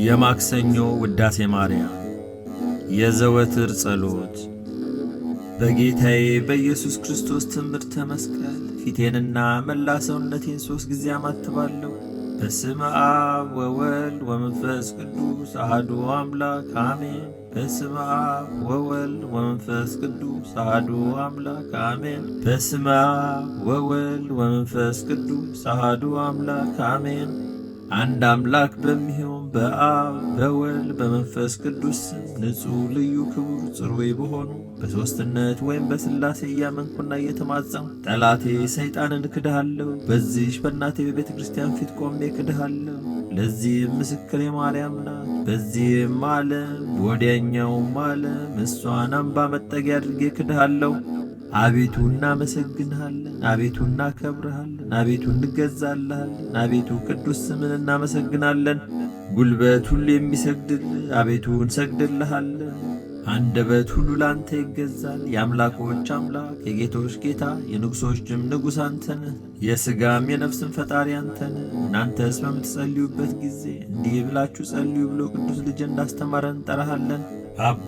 የማክሰኞ ውዳሴ ማርያም የዘወትር ጸሎት። በጌታዬ በኢየሱስ ክርስቶስ ትምህርተ መስቀል ፊቴንና መላ ሰውነቴን 3 ጊዜ አማትባለሁ። በስመ አብ ወወልድ ወመንፈስ ቅዱስ አሐዱ አምላክ አሜን። በስመ አብ ወወልድ ወመንፈስ ቅዱስ አሐዱ አምላክ አሜን። በስመ አብ ወወልድ ወመንፈስ ቅዱስ አሐዱ አምላክ አሜን። አንድ አምላክ በሚሆን በአብ በወልድ በመንፈስ ቅዱስ ንጹሕ ልዩ ክቡር ጽሩይ በሆኑ በሦስትነት ወይም በሥላሴ እያመንኩና እየተማጸንኩ ጠላቴ ሰይጣንን እክድሃለሁ። በዚህች በእናቴ በቤተ ክርስቲያን ፊት ቆሜ እክድሃለሁ። ለዚህም ምስክሬ ማርያም ናት። በዚህም ዓለም በወዲያኛውም ዓለም እሷን አምባ መጠጊያ አድርጌ እክድሃለሁ። አቤቱ እናመሰግንሃለን፣ አቤቱ እናከብርሃለን፣ አቤቱ እንገዛልሃለን፣ አቤቱ ቅዱስ ስምን እናመሰግናለን። ጉልበት ሁሉ የሚሰግድልህ አቤቱ እንሰግድልሃለን። አንደበት ሁሉ ላንተ ይገዛል። የአምላኮች አምላክ የጌቶች ጌታ የንጉሶችም ንጉሥ አንተ ነህ። የሥጋም የነፍስም ፈጣሪ አንተ ነህ። እናንተስ በምትጸልዩበት ጊዜ እንዲህ ብላችሁ ጸልዩ ብሎ ቅዱስ ልጅ እንዳስተማረን እንጠራሃለን።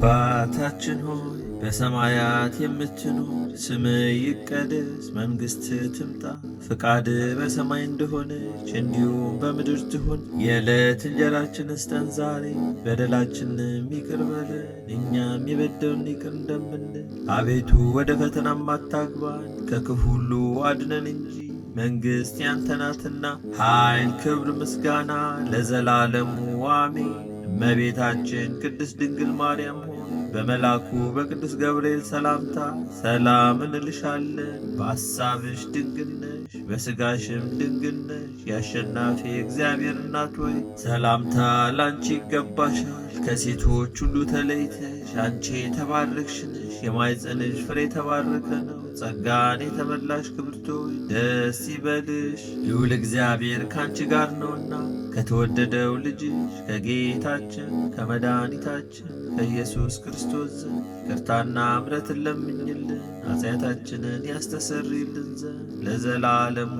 አባታችን ሆይ በሰማያት የምትኖር፣ ስምህ ይቀደስ፣ መንግሥትህ ትምጣ፣ ፍቃድህ በሰማይ እንደሆነች እንዲሁም በምድር ትሁን። የዕለት እንጀራችንን ስጠን ዛሬ፣ በደላችንም ይቅር በለን እኛም የበደሉንን ይቅር እንደምንል። አቤቱ ወደ ፈተናም አታግባን፣ ከክፉ ሁሉ አድነን እንጂ መንግሥት ያንተ ናትና፣ ኃይል፣ ክብር፣ ምስጋና ለዘላለሙ አሜን። እመቤታችን ቅድስት ድንግል ማርያም ሆይ በመልአኩ በቅዱስ ገብርኤል ሰላምታ ሰላም እንልሻለን። በሐሳብሽ ድንግል ነሽ፣ በሥጋሽም ድንግል ነሽ። የአሸናፊ እግዚአብሔር እናት ሆይ ሰላምታ ላንቺ ይገባሻል። ከሴቶች ሁሉ ተለይተሽ አንቺ የተባረክሽ ነሽ፣ የማኅፀንሽ ፍሬ የተባረከ ነው። ጸጋን የተመላሽ ክብርት ሆይ ደስ ይበልሽ፣ ልዑል እግዚአብሔር ካንቺ ጋር ነውና ከተወደደው ልጅሽ ከጌታችን ከመድኃኒታችን ከኢየሱስ ክርስቶስ ዘንድ ይቅርታና ምሕረትን ለምኝልን ኃጢአታችንን ያስተሰርይልን ዘንድ ለዘላለሙ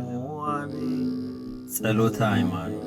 አሜን። ጸሎተ ሃይማኖት።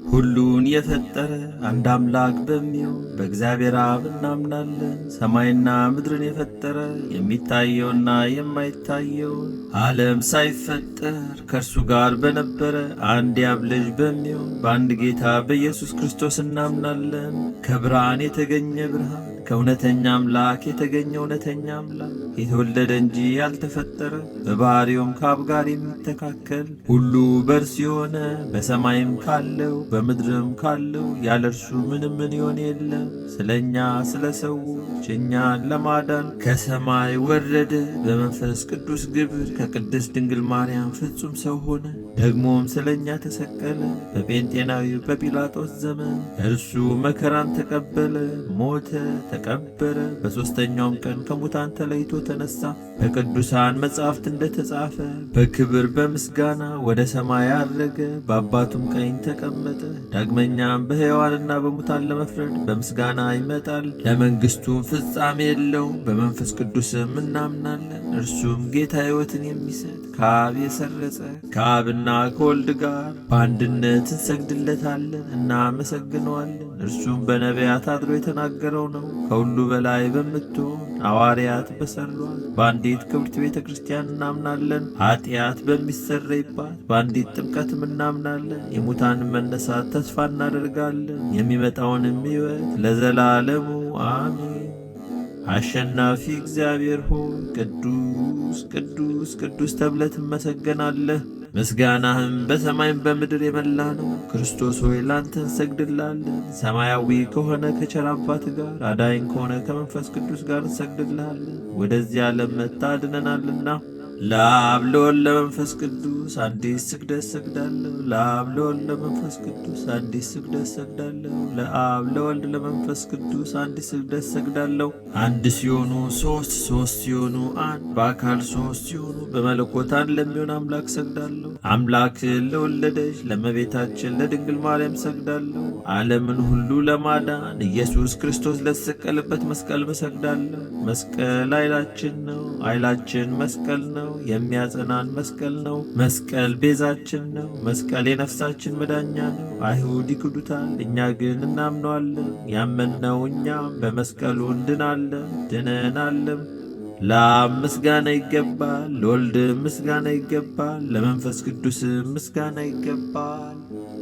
ሁሉን የፈጠረ አንድ አምላክ በሚሆን በእግዚአብሔር አብ እናምናለን። ሰማይና ምድርን የፈጠረ የሚታየውና የማይታየውን ዓለም ሳይፈጠር ከእርሱ ጋር በነበረ አንድ የአብ ልጅ በሚሆን በአንድ ጌታ በኢየሱስ ክርስቶስ እናምናለን። ከብርሃን የተገኘ ብርሃን፣ ከእውነተኛ አምላክ የተገኘ እውነተኛ አምላክ፣ የተወለደ እንጂ ያልተፈጠረ፣ በባሕሪውም ከአብ ጋር የሚተካከል፣ ሁሉ በእርሱ የሆነ፣ በሰማይም ካለው በምድርም ካለው ያለ እርሱ ምንም ምን ይሆን የለም። ስለ እኛ ስለ ሰዎች እኛን ለማዳን ከሰማይ ወረደ። በመንፈስ ቅዱስ ግብር ከቅድስት ድንግል ማርያም ፍጹም ሰው ሆነ። ደግሞም ስለ እኛ ተሰቀለ። በጴንጤናዊው በጲላጦስ ዘመን እርሱ መከራን ተቀበለ፣ ሞተ፣ ተቀበረ። በሦስተኛውም ቀን ከሙታን ተለይቶ ተነሣ። በቅዱሳን መጻሕፍት እንደተጻፈ በክብር በምስጋና ወደ ሰማይ አረገ፣ በአባቱም ቀኝ ተቀመጠ። ዳግመኛም በሕያዋንና በሙታን ለመፍረድ በምስጋና ይመጣል። ለመንግሥቱም ፍጻሜ የለውም። በመንፈስ ቅዱስም እናምናለን። እርሱም ጌታ ሕይወትን የሚሰጥ ከአብ የሰረጸ ከአብና ከወልድ ጋር በአንድነት እንሰግድለታለን፣ እናመሰግነዋለን። እርሱም በነቢያት አድሮ የተናገረው ነው። ከሁሉ በላይ በምትሆን ሐዋርያት በሠሯት በአንዲት ክብርት ቤተ ክርስቲያን እናምናለን። ኃጢአት በሚሰረይባት በአንዲት ጥምቀትም እናምናለን። የሙታንን መነሳት ተስፋ እናደርጋለን፣ የሚመጣውንም ሕይወት ለዘላለሙ አሜን። አሸናፊ እግዚአብሔር ሆይ ቅዱስ ቅዱስ ቅዱስ ተብለህ ትመሰገናለህ። ምስጋናህም በሰማይም በምድር የመላ ነው። ክርስቶስ ሆይ ላንተ እንሰግድልሃለን። ሰማያዊ ከሆነ ከቸር አባት ጋር አዳኝ ከሆነ ከመንፈስ ቅዱስ ጋር እንሰግድልሃለን። ወደዚህ ዓለም መጥተህ አድነናልና ለአብ ለወልድ ለመንፈስ ቅዱስ አንዲት ስግደት ሰግዳለሁ። ለአብ ለወልድ ለመንፈስ ቅዱስ አንዲት ስግደት ሰግዳለሁ። ለአብ ለወልድ ለመንፈስ ቅዱስ አንዲት ስግደት ሰግዳለሁ። አንድ ሲሆኑ ሦስት፣ ሦስት ሲሆኑ አንድ፣ በአካል ሦስት ሲሆኑ በመለኮት አንድ ለሚሆን አምላክ ሰግዳለሁ። አምላክን ለወለደች ለእመቤታችን ለድንግል ማርያም ሰግዳለሁ። ዓለምን ሁሉ ለማዳን ኢየሱስ ክርስቶስ ለተሰቀለበት መስቀል መሰግዳለሁ። መስቀል ኃይላችን ነው፣ ኃይላችን መስቀል ነው። ነው። የሚያጸናን መስቀል ነው። መስቀል ቤዛችን ነው። መስቀል የነፍሳችን መዳኛ ነው። አይሁድ ይክዱታል፣ እኛ ግን እናምነዋለን። ያመንነው እኛም በመስቀሉ እንድናለን፣ ድነናለም። ለአብ ምስጋና ይገባል፣ ለወልድ ምስጋና ይገባል፣ ለመንፈስ ቅዱስ ምስጋና ይገባል።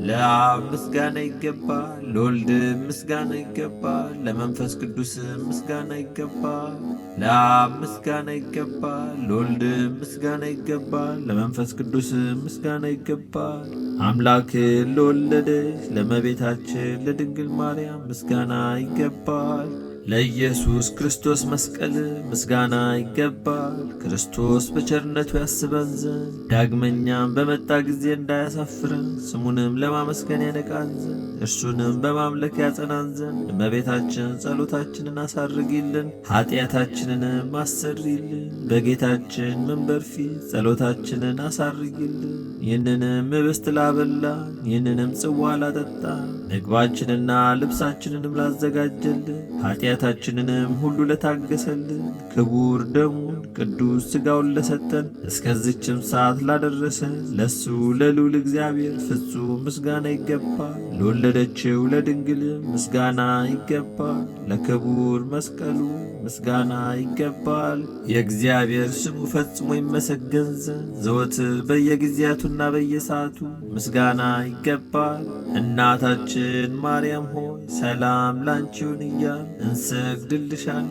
ለአብ ምስጋና ይገባል፣ ለወልድ ምስጋና ይገባል፣ ለመንፈስ ቅዱስ ምስጋና ይገባል። ለአብ ምስጋና ይገባል፣ ለወልድ ምስጋና ይገባል፣ ለመንፈስ ቅዱስ ምስጋና ይገባል። አምላክን ለወለደች ለእመቤታችን ለድንግል ማርያም ምስጋና ይገባል። ለኢየሱስ ክርስቶስ መስቀል ምስጋና ይገባል። ክርስቶስ በቸርነቱ ያስበን ዘንድ ዳግመኛም በመጣ ጊዜ እንዳያሳፍረን ስሙንም ለማመስገን ያነቃን ዘንድ እርሱንም በማምለክ ያጸናን ዘንድ እመቤታችን ጸሎታችንን አሳርጊልን፣ ኃጢአታችንንም አሰሪልን። በጌታችን መንበር ፊት ጸሎታችንን አሳርጊልን። ይህንንም ኅብስት ላበላን፣ ይህንንም ጽዋ ላጠጣን፣ ምግባችንና ልብሳችንንም ላዘጋጀልን፣ ኃጢአታችንንም ሁሉ ለታገሰልን፣ ክቡር ደሙን ቅዱስ ሥጋውን ለሰጠን፣ እስከዚችም ሰዓት ላደረሰን ለሱ ለልዑል እግዚአብሔር ፍጹም ምስጋና ይገባል። ለወለደችው ለድንግል ምስጋና ይገባል። ለክቡር መስቀሉ ምስጋና ይገባል። የእግዚአብሔር ስሙ ፈጽሞ ይመሰገን ዘንድ ዘወትር በየጊዜያቱና በየሰዓቱ ምስጋና ይገባል። እናታችን ማርያም ሆይ ሰላም ላንቺ ይሁን እያልን እንሰግድልሻለን፣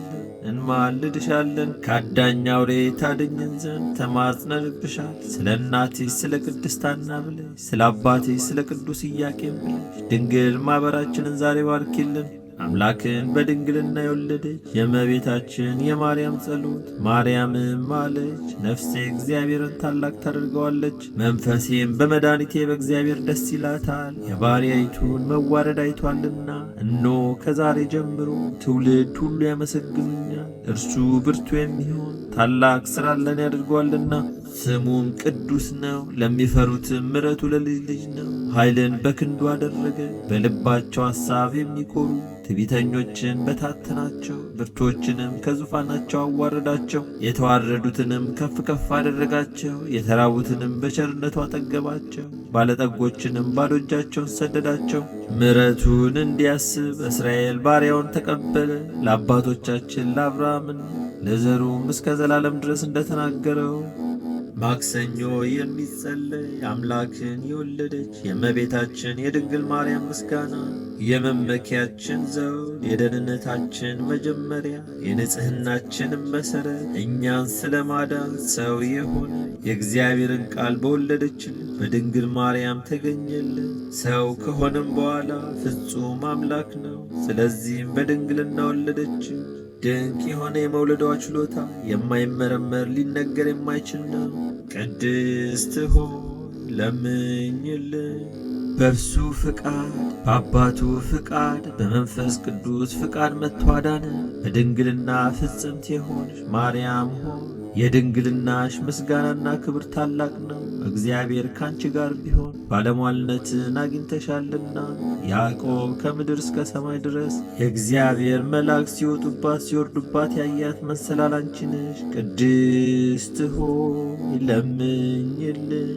እንማልድሻለን። ከአዳኝ አውሬ ታድኝን ዘንድ ተማጽነንብሻል። ስለ እናትሽ ስለ ቅድስት ሐና ብለሽ፣ ስለ አባትሽ ስለ ቅዱስ ኢያቄም ብለሽ ድንግል ማኅበራችንን ዛሬ ባርኪልን። አምላክን በድንግልና የወለደች የእመቤታችን የማርያም ጸሎት ማርያምም አለች፣ ነፍሴ እግዚአብሔርን ታላቅ ታደርገዋለች፣ መንፈሴም በመድኃኒቴ በእግዚአብሔር ደስ ይላታል። የባሪያይቱን መዋረድ አይቷልና፣ እነሆ ከዛሬ ጀምሮ ትውልድ ሁሉ ያመሰግኑኛል። እርሱ ብርቱ የሚሆን ታላቅ ሥራን ለእኔ ያደርገዋልና፣ ስሙም ቅዱስ ነው። ለሚፈሩትም ምሕረቱ ለልጅ ልጅ ነው። ኃይልን በክንዱ አደረገ። በልባቸው ሐሳብ የሚኮሩ ትዕቢተኞችን በታተናቸው፣ ብርቶችንም ከዙፋናቸው አዋረዳቸው። የተዋረዱትንም ከፍ ከፍ አደረጋቸው። የተራቡትንም በቸርነቱ አጠገባቸው። ባለጠጎችንም ባዶ እጃቸውን ሰደዳቸው። ምሕረቱን እንዲያስብ እስራኤል ባሪያውን ተቀበለ። ለአባቶቻችን ለአብርሃምና ለዘሩም እስከ ዘላለም ድረስ እንደተናገረው ማክሰኞ የሚጸለይ አምላክን የወለደች የእመቤታችን የድንግል ማርያም ምስጋና የመመኪያችን ዘውድ፣ የደህንነታችን መጀመሪያ፣ የንጽሕናችንም መሠረት፣ እኛን ስለ ማዳን ሰው የሆነ የእግዚአብሔርን ቃል በወለደችልን በድንግል ማርያም ተገኘልን። ሰው ከሆነም በኋላ ፍጹም አምላክ ነው። ስለዚህም በድንግልና ወለደችው። ድንቅ የሆነ የመውለዷ ችሎታ የማይመረመር ሊነገር የማይችል ነው። ቅድስት ሆይ ለምኝልን። በእርሱ ፍቃድ በአባቱ ፍቃድ በመንፈስ ቅዱስ ፍቃድ መጥቶ አዳነን። በድንግልና ፍጽምት የሆንሽ ማርያም ሆይ የድንግልናሽ ምስጋናና ክብር ታላቅ ነው። እግዚአብሔር ካንቺ ጋር ቢሆን ባለሟልነትን አግኝተሻልና። ያዕቆብ ከምድር እስከ ሰማይ ድረስ የእግዚአብሔር መላእክት ሲወጡባት ሲወርዱባት ያያት መሰላል አንቺ ነሽ። ቅድስት ሆይ ለምኝልን።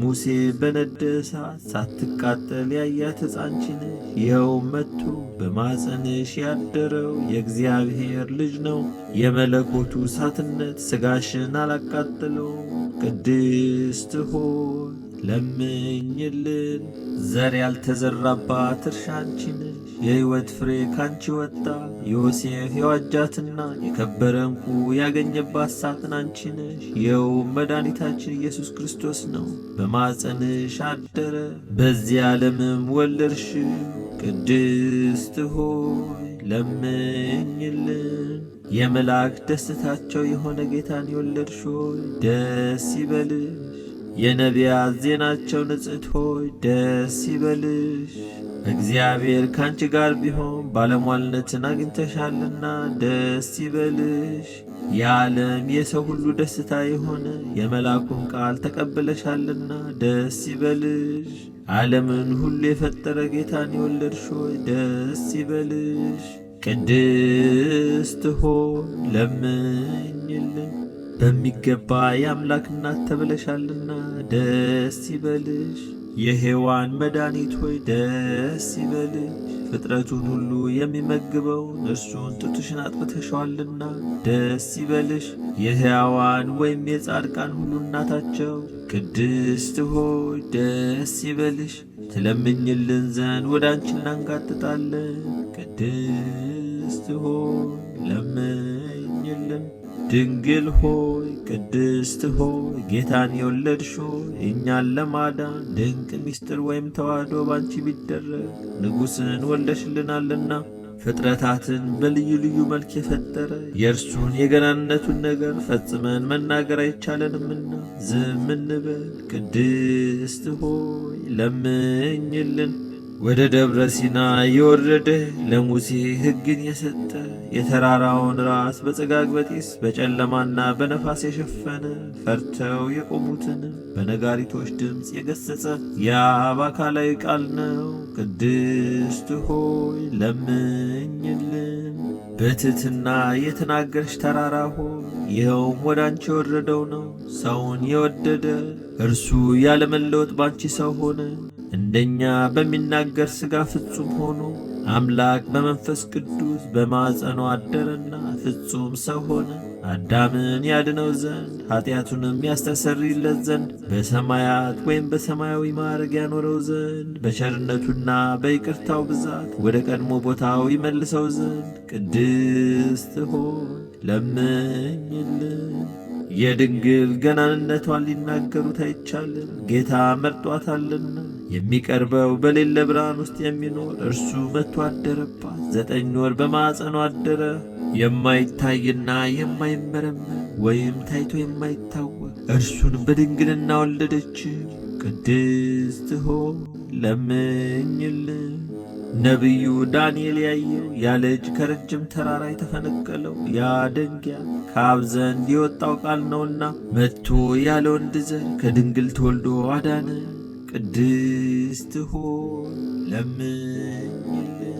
ሙሴ በነደ እሳት ሳትቃጠል ያያት ሕፃን አንቺ ነሽ። ይኸውም መጥቶ በማኅፀንሽ ያደረው የእግዚአብሔር ልጅ ነው። የመለኮቱ እሳትነት ሥጋሽን አላቃጠለው። ቅድስት ሆይ ለምኝልን። ዘር ያልተዘራባት እርሻ አንቺ ነሽ። የሕይወት ፍሬ ካንቺ ወጣ። ዮሴፍ የዋጃትና የከበረ ዕንቁ ያገኘባት ሳጥን አንቺ ነሽ። ይኸውም መድኃኒታችን ኢየሱስ ክርስቶስ ነው። በማኅፀንሽ አደረ፣ በዚህ ዓለምም ወለድሽው። ቅድስት ሆይ ለምኝልን። የመላእክት ደስታቸው የሆነ ጌታን የወለድሽ ሆይ ደስ ይበልሽ። የነቢያት ዜናቸው ንጽሕት ሆይ ደስ ይበልሽ። እግዚአብሔር ካንቺ ጋር ቢሆን ባለሟልነትን አግኝተሻልና ደስ ይበልሽ። የዓለም የሰው ሁሉ ደስታ የሆነ የመልአኩን ቃል ተቀብለሻልና ደስ ይበልሽ። ዓለምን ሁሉ የፈጠረ ጌታን የወለድሽ ሆይ ደስ ይበልሽ። ቅድስት ሆይ ለምኝልን። በሚገባ የአምላክ እናት ተብለሻልና ደስ ይበልሽ። የሔዋን መድኃኒት ሆይ ደስ ይበልሽ። ፍጥረቱን ሁሉ የሚመግበውን እርሱን ጡትሽን አጥብተሸዋልና ደስ ይበልሽ። የሕያዋን ወይም የጻድቃን ሁሉ እናታቸው ቅድስት ሆይ ደስ ይበልሽ። ትለምኝልን ዘንድ ወደ አንቺ እናንጋጥጣለን። ቅድስት ሆይ ለምኝልን። ድንግል ሆይ ቅድስት ሆይ ጌታን የወለድሽ ሆይ እኛን ለማዳን ድንቅ ምስጢር ወይም ተዋህዶ ባንቺ ቢደረግ ንጉሥን ወልደሽልናልና ፍጥረታትን በልዩ ልዩ መልክ የፈጠረ የእርሱን የገናንነቱን ነገር ፈጽመን መናገር አይቻለንምና ዝም እንበል። ቅድስት ሆይ ለምኝልን። ወደ ደብረ ሲና የወረደ ለሙሴ ሕግን የሰጠ የተራራውን ራስ በጽጋግ በጢስ በጨለማና በነፋስ የሸፈነ ፈርተው የቆሙትን በነጋሪቶች ድምፅ የገሰጸ የአብ አካላዊ ቃል ነው። ቅድስት ሆይ ለምኝልን። በትሕትና የተናገርሽ ተራራ ሆይ ይኸውም ወደ አንቺ የወረደው ነው። ሰውን የወደደ እርሱ ያለመለወጥ ባንቺ ሰው ሆነ። እንደኛ በሚናገር ሥጋ ፍጹም ሆኖ አምላክ በመንፈስ ቅዱስ በማዕፀኗ አደረና ፍጹም ሰው ሆነ። አዳምን ያድነው ዘንድ ኀጢአቱንም ያስተሰርይለት ዘንድ በሰማያት ወይም በሰማያዊ ማዕረግ ያኖረው ዘንድ በቸርነቱና በይቅርታው ብዛት ወደ ቀድሞ ቦታው ይመልሰው ዘንድ ቅድስት ሆይ ለምኝልን። የድንግል ገናንነቷን ሊናገሩት አይቻልም፣ ጌታ መርጧታልና። የሚቀርበው በሌለ ብርሃን ውስጥ የሚኖር እርሱ መጥቶ አደረባት። 9 ወር በማዕፀኗ አደረ። የማይታይና የማይመረመር ወይም ታይቶ የማይታወቅ እርሱን በድንግልና ወለደችው። ቅድስት ሆይ ለምኝልን። ነቢዩ ዳንኤል ያየው ያ ልጅ ከረጅም ተራራ የተፈነቀለው ያ ደንጊያ ከአብ ዘንድ የወጣው ቃል ነውና መጥቶ ያለ ወንድ ዘር ከድንግል ተወልዶ አዳነ። ቅድስት ሆይ ለምኝልን።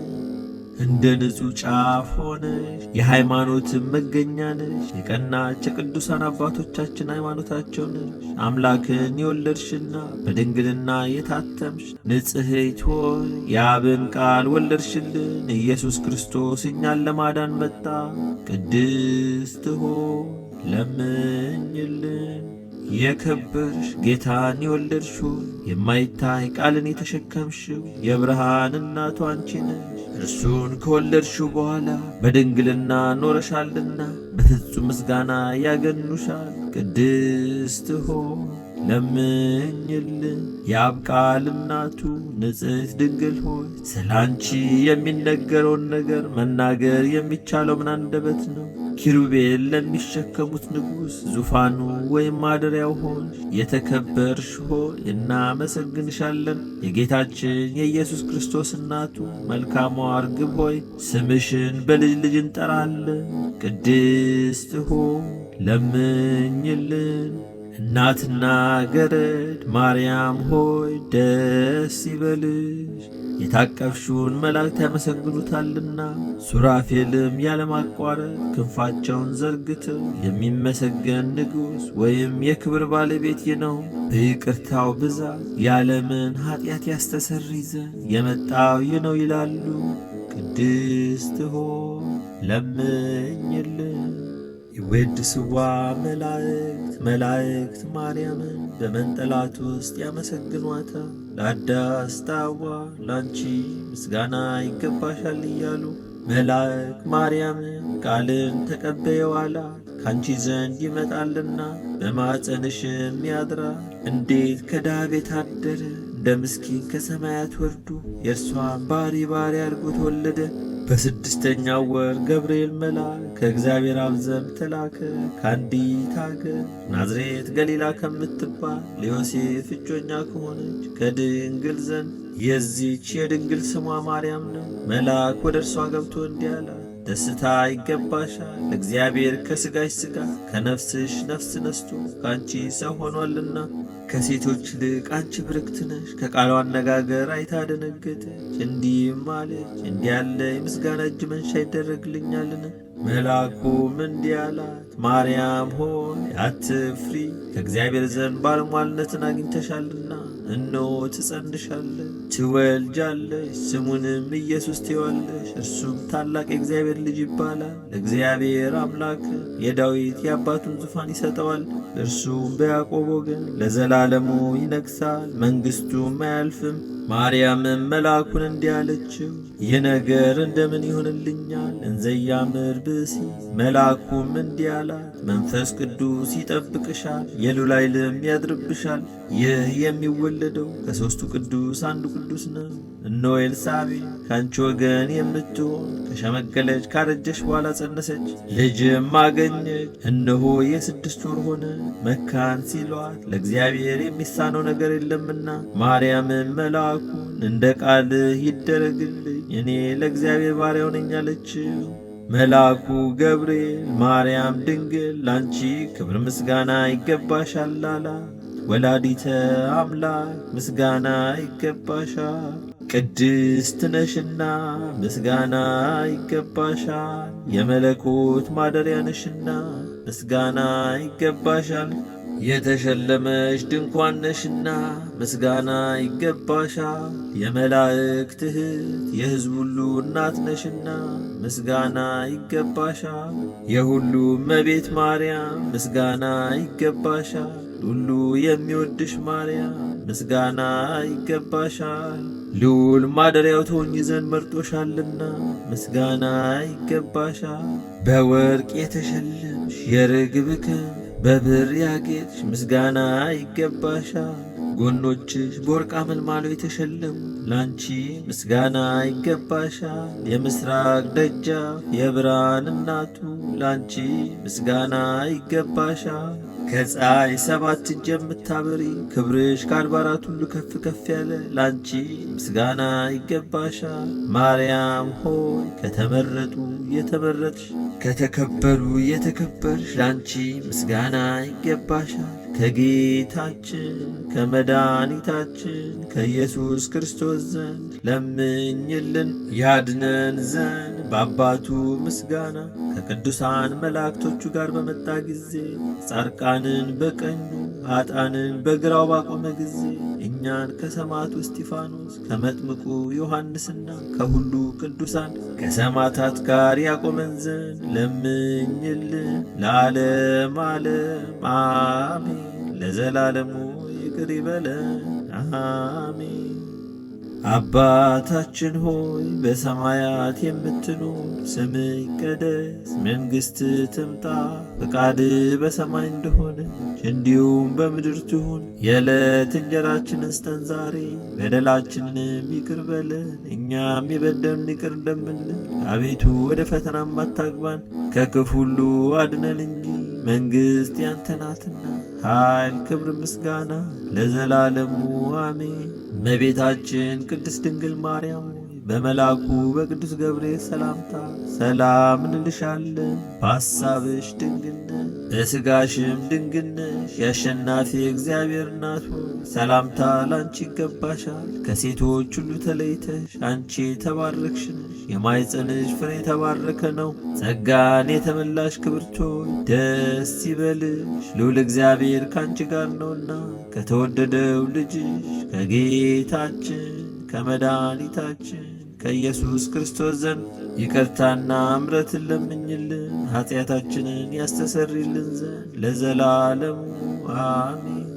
እንደ ንጹሕ ጫፍ ሆነሽ የሃይማኖትን መገኛ ነሽ። የቀናች የቅዱሳን አባቶቻችን ሃይማኖታቸው ነሽ። አምላክን የወለድሽና በድንግልና የታተምሽ ንጽሕት ሆይ የአብን ቃል ወለድሽልን። ኢየሱስ ክርስቶስ እኛን ለማዳን መጣ። ቅድስት ሆይ ለምኝልን። የከበርሽ ጌታን የወለድሽው የማይታይ ቃልን የተሸከምሽው የብርሃን እናቱ አንቺ ነሽ። እርሱን ከወለድሽው በኋላ በድንግልና ኖረሻልና በፍጹም ምስጋና ያገኑሻል። ቅድስት ሆይ ለምኝልን። የአብ ቃል እናቱ ንጽሕት ድንግል ሆይ ስለ አንቺ የሚነገረውን ነገር መናገር የሚቻለው ምን አንደበት ነው? ኪሩቤል ለሚሸከሙት ንጉሥ ዙፋኑ ወይም ማደሪያው ሆንሽ። የተከበርሽ ሆይ እናመሰግንሻለን። የጌታችን የኢየሱስ ክርስቶስ እናቱ መልካሟ እርግብ ሆይ ስምሽን በልጅ ልጅ እንጠራለን። ቅድስት ሆይ ለምኝልን። እናትና ገረድ ማርያም ሆይ ደስ ይበልሽ። የታቀፍሽውን መላእክት ያመሰግኑታልና ሱራፌልም ያለማቋረጥ ክንፋቸውን ዘርግተው የሚመሰገን ንጉሥ ወይም የክብር ባለቤት ነው። በይቅርታው ብዛት የዓለምን ኀጢአት ያስተሰርይ ዘንድ የመጣው ይህ ነው ይላሉ። ቅድስት ሆይ ለምኝልን። ይወድስዋ መላእክት ማርያምን በመንጠላት ውስጥ ያመሰግኗታል። ለአዳስታዋ ላንቺ ምስጋና ይገባሻል እያሉ መልአክ ማርያምን ቃልን ተቀበየዋላ ካንቺ ዘንድ ይመጣልና በማኅፀንሽም ያድራል። እንዴት ከድሃ ቤት አደረ እንደ ምስኪን ከሰማያት ወርዶ የእርሷን ባሪ አድርጎ ተወለደ። በስድስተኛው ወር ገብርኤል መልአክ ከእግዚአብሔር አብ ዘንድ ተላከ። ከአንዲት አገር ናዝሬት ገሊላ ከምትባል ለዮሴፍ እጮኛ ከሆነች ከድንግል ዘንድ የዚች የድንግል ስሟ ማርያም ነው። መልአክ ወደ እርሷ ገብቶ እንዲህ አላት፣ ደስታ ይገባሻል፣ እግዚአብሔር ከሥጋሽ ሥጋ ከነፍስሽ ነፍስ ነስቶ ከአንቺ ሰው ሆኗልና። ከሴቶች ይልቅ አንቺ ብርክት ነሽ። ከቃሏ አነጋገር አይታ ደነገጠች፣ እንዲህም አለች፣ እንዲህ ያለ የምስጋና እጅ መንሻ ይደረግልኛልን? መልአኩም እንዲህ አላት፣ ማርያም ሆይ አትፍሪ፣ ከእግዚአብሔር ዘንድ ባለሟልነትን አግኝተሻልና፣ እነሆ ትጸንሻለሽ፣ ትወልጃለሽ፣ ስሙንም ኢየሱስ ትዪዋለሽ። እርሱም ታላቅ የእግዚአብሔር ልጅ ይባላል። እግዚአብሔር አምላክ የዳዊት የአባቱን ዙፋን ይሰጠዋል። እርሱም በያዕቆብ ወገን ለዘላለሙ ይነግሣል፣ መንግሥቱም አያልፍም። ማርያምም መልአኩን እንዲህ አለችው፣ ይህ ነገር እንደምን ይሆንልኛል? እንዘ ያምር ብእሲ። መልአኩም እንዲህ አላት፣ መንፈስ ቅዱስ ይጠብቅሻል፣ የልዑል ኃይልም ያድርብሻል። ይህ የሚወለደው ከሦስቱ ቅዱስ አንዱ ቅዱስ ነው። እነሆ ኤልሳቤጥ ከአንቺ ወገን የምትሆን ከሸመገለች ካረጀች በኋላ ጸነሰች፣ ልጅም አገኘች። እነሆ የ6 ወር ሆነ፣ መካን ሲሏት ለእግዚአብሔር የሚሳነው ነገር የለምና። ማርያምን መልአኩን እንደ ቃልህ ይደረግልኝ፣ እኔ ለእግዚአብሔር ባሪያው ነኝ አለችው። መልአኩ ገብርኤል ማርያም ድንግል ላንቺ ክብር ምስጋና ይገባሻል አላት። ወላዲተ አምላክ ምስጋና ይገባሻል፣ ቅድስት ነሽና ምስጋና ይገባሻል፣ የመለኮት ማደሪያ ነሽና ምስጋና ይገባሻል፣ የተሸለመሽ ድንኳን ነሽና ምስጋና ይገባሻል፣ የመላእክት እህት የሕዝብ ሁሉ እናት ነሽና ምስጋና ይገባሻል፣ የሁሉ እመቤት ማርያም ምስጋና ይገባሻል፣ ሁሉ የሚወድሽ ማርያም ምስጋና ይገባሻል። ልዑል ማደሪያው ትሆኚ ዘንድ መርጦሻልና ምስጋና ይገባሻል። በወርቅ የተሸለምሽ የርግብ ክንፍ በብር ያጌጥሽ ምስጋና ይገባሻል። ጎኖችሽ በወርቅ አመልማሎ የተሸለሙ ላንቺ ምስጋና ይገባሻል። የምስራቅ ደጃፍ የብርሃን እናቱ ላንቺ ምስጋና ይገባሻል። ከፀሐይ 7 እጅ የምታበሪ ክብርሽ ከአድባራት ሁሉ ከፍ ከፍ ያለ ላንቺ ምስጋና ይገባሻል። ማርያም ሆይ ከተመረጡ የተመረጥሽ ከተከበሩ የተከበርሽ ላንቺ ምስጋና ይገባሻል። ከጌታችን ከመድኃኒታችን ከኢየሱስ ክርስቶስ ዘንድ ለምኝልን ያድነን ዘንድ በአባቱ ምስጋና ከቅዱሳን መላእክቶቹ ጋር በመጣ ጊዜ ጻድቃንን በቀኙ ኃጥአንን በግራው ባቆመ ጊዜ እኛን ከሰማዕቱ እስጢፋኖስ ከመጥምቁ ዮሐንስና ከሁሉ ቅዱሳን ከሰማዕታት ጋር ያቆመን ዘንድ ለምኝልን። ለዓለም ዓለም አሜን። ለዘላለሙ ይቅር ይበለን አሜን። አባታችን ሆይ በሰማያት የምትኖር፣ ስምህ ይቀደስ፣ መንግሥትህ ትምጣ፣ ፈቃድህ በሰማይ እንደሆነች እንዲሁም በምድር ትሁን። የዕለት እንጀራችንን ስጠን ዛሬ፣ በደላችንንም ይቅር በለን እኛም የበደሉንን ይቅር እንደምንል። አቤቱ ወደ ፈተናም አታግባን፣ ከክፉ ሁሉ አድነን እንጂ መንግሥት ያንተ ናትና፣ ኃይል፣ ክብር፣ ምስጋና ለዘላለሙ አሜን። እመቤታችን ቅድስት ድንግል ማርያም በመልአኩ በቅዱስ ገብርኤል ሰላምታ ሰላም እንልሻለን። በሐሳብሽ ድንግል ነሽ፣ በሥጋሽም ድንግል ነሽ። የአሸናፊ እግዚአብሔር እናት ሆይ ሰላምታ ላንቺ ይገባሻል። ከሴቶች ሁሉ ተለይተሽ አንቺ የተባረክሽ ነሽ፣ የማኅፀንሽ ፍሬ የተባረከ ነው። ጸጋን የተመላሽ ክብርት ሆይ ደስ ይበልሽ፣ ልዑል እግዚአብሔር ከአንቺ ጋር ነውና ከተወደደው ልጅሽ ከጌታችን ከመድኃኒታችን ከኢየሱስ ክርስቶስ ዘንድ ይቅርታና እምረትን ለምኝልን ኃጢአታችንን ያስተሰርይልን ዘንድ ለዘላለሙ አሜን።